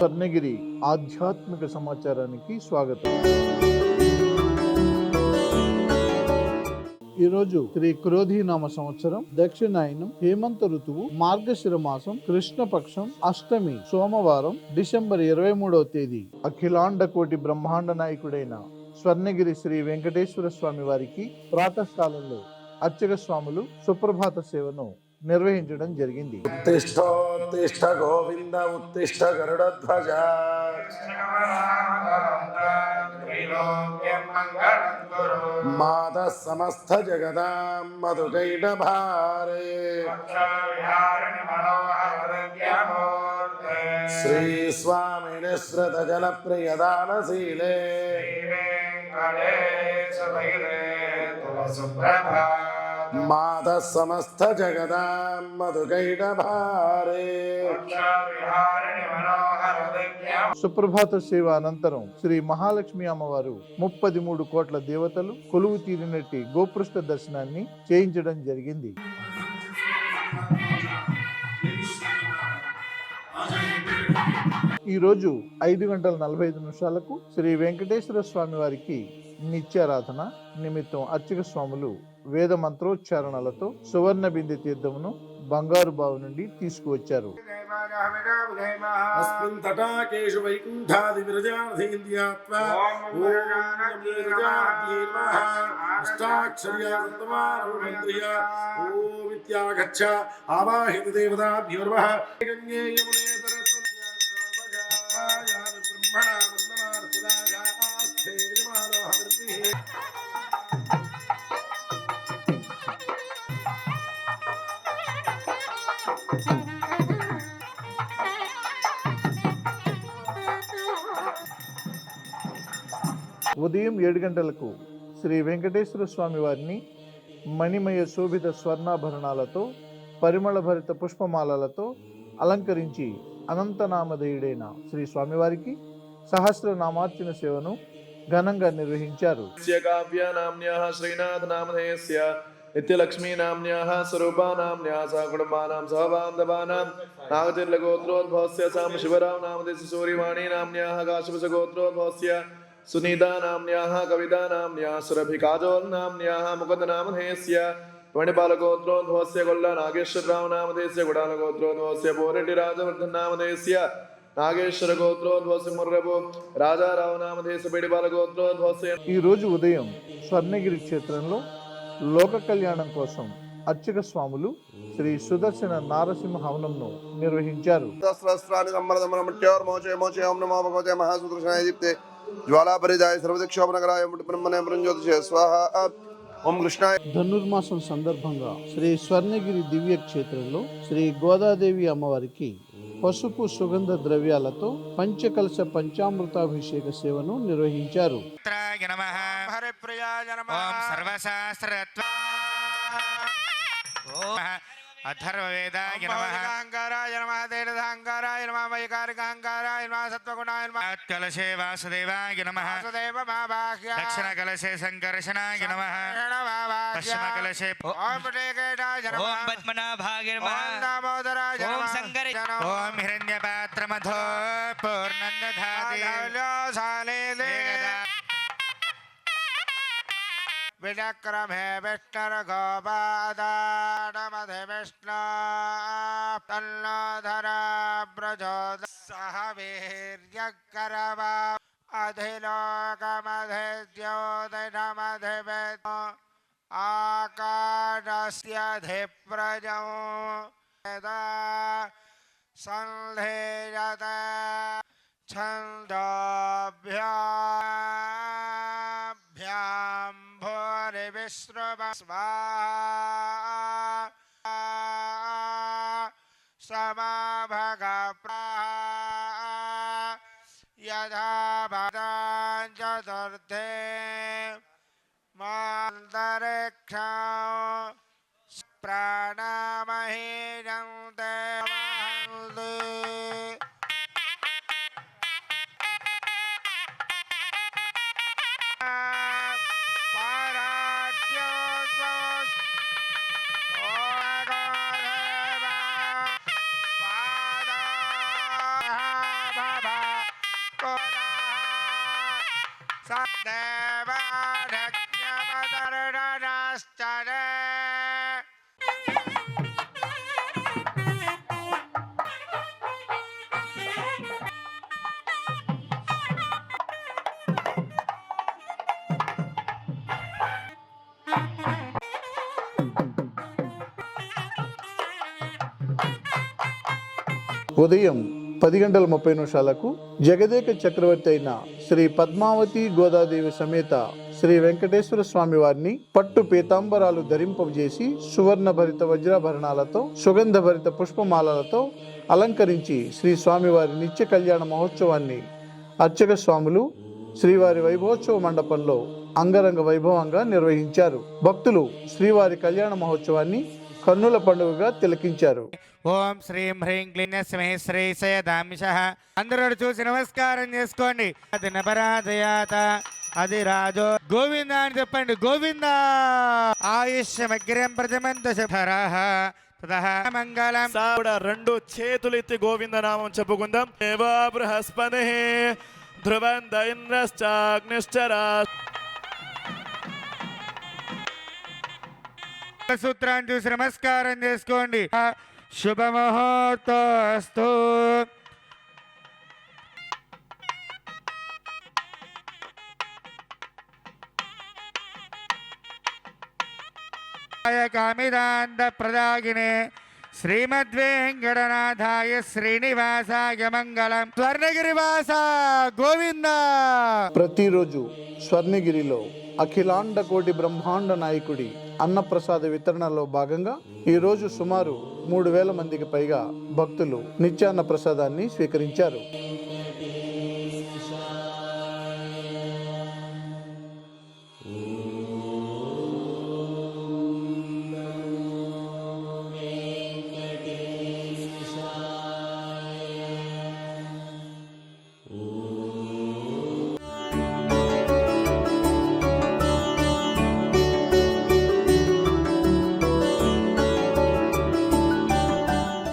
స్వర్ణగిరి ఆధ్యాత్మిక సమాచారానికి స్వాగతం. ఈరోజు శ్రీ క్రోధీనామ సంవత్సరం, దక్షిణాయనం, హేమంత ఋతువు, మార్గశిర మాసం, కృష్ణపక్షం, అష్టమి, సోమవారం, డిసెంబర్ 23వ తేదీ. అఖిలాండ కోటి బ్రహ్మాండ నాయకుడైన స్వర్ణగిరి శ్రీ వెంకటేశ్వర స్వామి వారికి ప్రాతఃకాలంలో అర్చక స్వాములు సుప్రభాత సేవను నిర్వహించడం జరిగింది. ఉత్తిష్ఠోత్తిష్ఠ గోవింద ఉత్తిష్ఠ గరుడధ్వజ మాత సమస్త జగదాం మధుకైట భారే శ్రీ స్వామిని శ్రుత జల ప్రియదానశీలే మాత సమస్త జగదాం మధుకైట భారే. సుప్రభాత సేవ అనంతరం శ్రీ మహాలక్ష్మి అమ్మవారు 33 కోట్ల దేవతలు కొలువు తీరినట్టి గోపృష్ఠ దర్శనాన్ని చేయించడం జరిగింది. ఈరోజు 5:45 శ్రీ వెంకటేశ్వర స్వామి వారికి నిత్యారాధన నిమిత్తం అర్చక స్వాములు వేద మంత్రోచ్చారణలతో సువర్ణ బిందె తీర్థమును బంగారు బావి నుండి తీసుకువచ్చారు. అస్మిన్ తటాకేషు వైకుంఠాది విరజాధీంద్యాత్వా అష్టాక్షర్యాత్మమారుణేంద్రియ ఓం ఇత్యాగచ్చ ఆవాహిత దేవతాభ్యోర్వః ఉదయం 7 గంటలకు శ్రీ వెంకటేశ్వర స్వామి వారిని మణిమయ శోభిత స్వర్ణాభరణాలతో పరిమళ భరిత పుష్పమాలలతో అలంకరించి అనంతనామధేయుడైన శ్రీ స్వామివారికి సహస్రనామార్చన సేవను ఘనంగా నిర్వహించారు. నిత్యలక్ష్మీనామ్న్యాః స్వరూపానామ్న్యాః సకుటుంబానాం సహబాంధవానాం నాగతిర్లగోత్రోద్భవస్య సాంబశివరావు నామధేయ సూర్యవాణీనామ్న్యాః కాశ్యపసగోత్రోద్భవస్య సునీతానామ్న్యాః కవితానామ్న్యాః సురభికాజోల్నామ్న్యాః ముకుందనామధేయస్య త్వణిపాలగోత్రోద్భవస్య గొల్ల నాగేశ్వరరావు నామధేయస్య గుడాలగోత్రోద్భవస్య పోరెడ్డి రాజవర్ధన్ నాగేశ్వర గోత్రోద్భవస్య ముర్రబు రాజారావు నామధేయస్య బెడిపాల గోత్రోద్భవస్య. ఈ రోజు ఉదయం స్వర్ణగిరి క్షేత్రంలో లోక కళ్యాణం కోసం అర్చక స్వాములు శ్రీ సుదర్శన నారసింహ హవనంను నిర్వహించారు. ధనుర్మాసం సందర్భంగా శ్రీ స్వర్ణగిరి దివ్య క్షేత్రంలో శ్రీ గోదాదేవి అమ్మవారికి పసుపు సుగంధ ద్రవ్యాలతో పంచకలశ పంచామృతాభిషేక సేవను నిర్వహించారు. అథర్వవేదాయ నమః అహంకారాయ నమః తేజసాంకారాయ నమః వైకారికాంకారాయ నమః సత్వగుణాయ నమః కలశే వాసుదేవాయ నమః వాసుదేవ మాభాగ్య దక్షిణ కలశే సంకర్షణాయ నమః పశ్చిమ కలశే ఓం పుటేకేటాయ నమః ఓం పద్మనాభాయ నమః ఓం దామోదరాయ నమః ఓం సంకర్షణ ఓం హిరణ్యపాత్రమథో పూర్ణందధాతి విచక్రమే విష్ణుర్గోపాదానమధి విష్ణు తన్నోధర ప్రచోద సహ వీర్యకరవా అధిలోకమధిద్యోతినమధివేద ఆకాశస్యధిప్రజో సంధేయత ఛందోభ్యాం భూరి విశ్రువ స్వాహా సమాభగ యథా భదాం చతుర్థే మాంతరిక్షం ప్రాణమహీనం దేవాఢ్యమదరుడనశ్చరే. ఉదయం 10:30 జగదేక చక్రవర్తి అయిన శ్రీ పద్మావతి గోదాదేవి సమేత శ్రీ వెంకటేశ్వర స్వామి వారిని పట్టు పీతాంబరాలు ధరింపజేసి సువర్ణ భరిత వజ్రాభరణాలతో సుగంధ భరిత పుష్పమాలలతో అలంకరించి శ్రీ స్వామివారి నిత్య కళ్యాణ మహోత్సవాన్ని అర్చక స్వాములు శ్రీవారి వైభవోత్సవ మండపంలో అంగరంగ వైభవంగా నిర్వహించారు. భక్తులు శ్రీవారి కళ్యాణ మహోత్సవాన్ని కన్నుల పండుగగా తిలకించారు. ఓం శ్రీం హ్రీం క్లీం స్మే శ్రీశయ దామిష. అందరూ చూసి నమస్కారం చేసుకోండి. అది నపరాధయాత అది రాజో గోవింద అని చెప్పండి. గోవింద ఆయుష్యమగ్రం ప్రజమంత శరః తతః మంగళం. కూడా రెండు చేతులు ఎత్తి గోవింద నామం చెప్పుకుందాం. దేవా బృహస్పతి ధ్రువంత ఇంద్రశ్చాగ్నిశ్చరా. సూత్రాన్ని చూసి నమస్కారం చేసుకోండి. శుభముహూర్తోస్తు. కామిదాంత ప్రదాగినే శ్రీమద్వేంకటనాథాయ శ్రీనివాసాయ మంగళం. స్వర్ణగిరివాస గోవింద. ప్రతిరోజు స్వర్ణగిరిలో అఖిలాండ కోటి బ్రహ్మాండ నాయకుడి అన్నప్రసాద వితరణలో భాగంగా ఈరోజు సుమారు 3,000 మందికి పైగా భక్తులు నిత్యాన్న ప్రసాదాన్ని స్వీకరించారు.